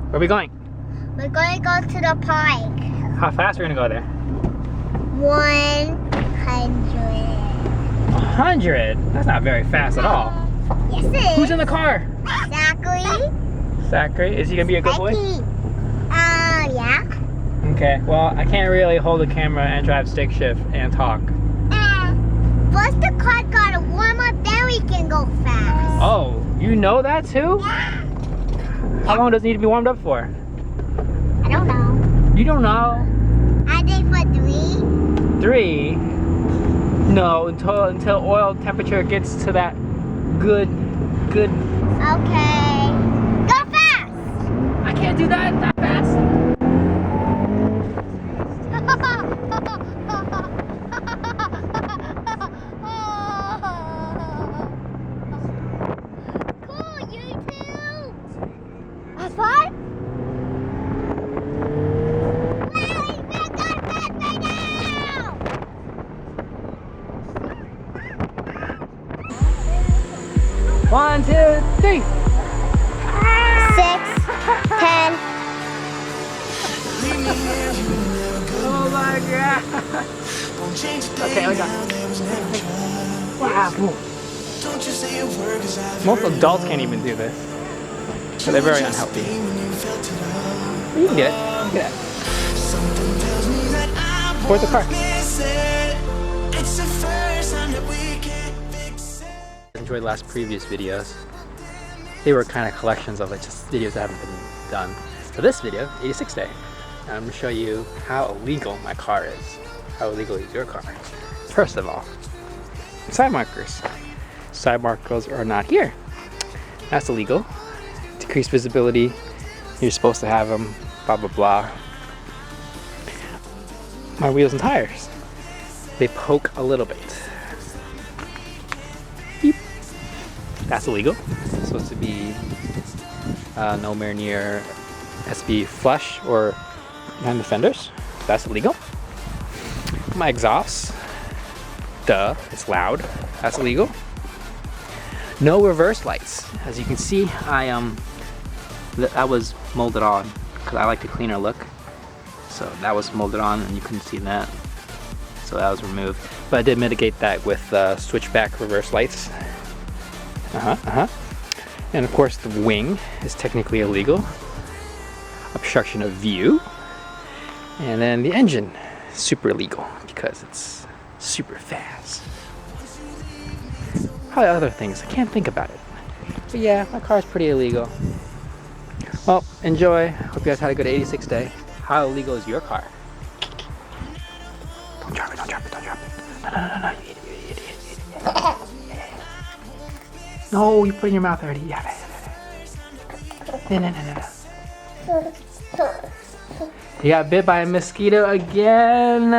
Where are we going? We're going to go to the park. How fast are we gonna go there? 100. 100? That's not very fast at all. Yes, it is. Who's in the car? Zachary. Zachary? Is he gonna be a good boy? Yeah. Okay, well, I can't really hold the camera and drive stick shift and talk. First the car gotta warm up, then we can go fast. Oh, you know that too? Yeah. How long does it need to be warmed up for? I don't know. You don't know. I think for 3. 3? No, until oil temperature gets to that good. Okay. Go fast! I can't do that fast. Cool, you too. Have fun? One, 2, 3. 6, 10. Oh my god. Okay, we got it. Wow. Most adults can't even do this. So they're very unhealthy. You can get it. Get it. Where's the car? Enjoyed the last previous videos. They were kind of collections of just videos that haven't been done. For this video, 86 day, I'm going to show you how illegal my car is. How illegal is your car? First of all, side markers. Side markers are not here. That's illegal. Decreased visibility. You're supposed to have them. Blah blah blah. My wheels and tires. They poke a little bit. Beep. That's illegal. It's supposed to be nowhere near SB flush or behind the fenders. That's illegal. My exhaust. Duh, it's loud. That's illegal. No reverse lights. As you can see, that was molded on because I like the cleaner look. So that was molded on and you couldn't see that. So that was removed. But I did mitigate that with switchback reverse lights. And of course the wing is technically illegal. Obstruction of view. And then the engine, super illegal because it's super fast. Probably other things, I can't think about it. But yeah, my car's pretty illegal. Well, enjoy. Hope you guys had a good 86 day. How illegal is your car? Don't drop it, don't drop it, don't drop it. No, you idiot. No, you put it in your mouth already. Yeah. No. You got bit by a mosquito again.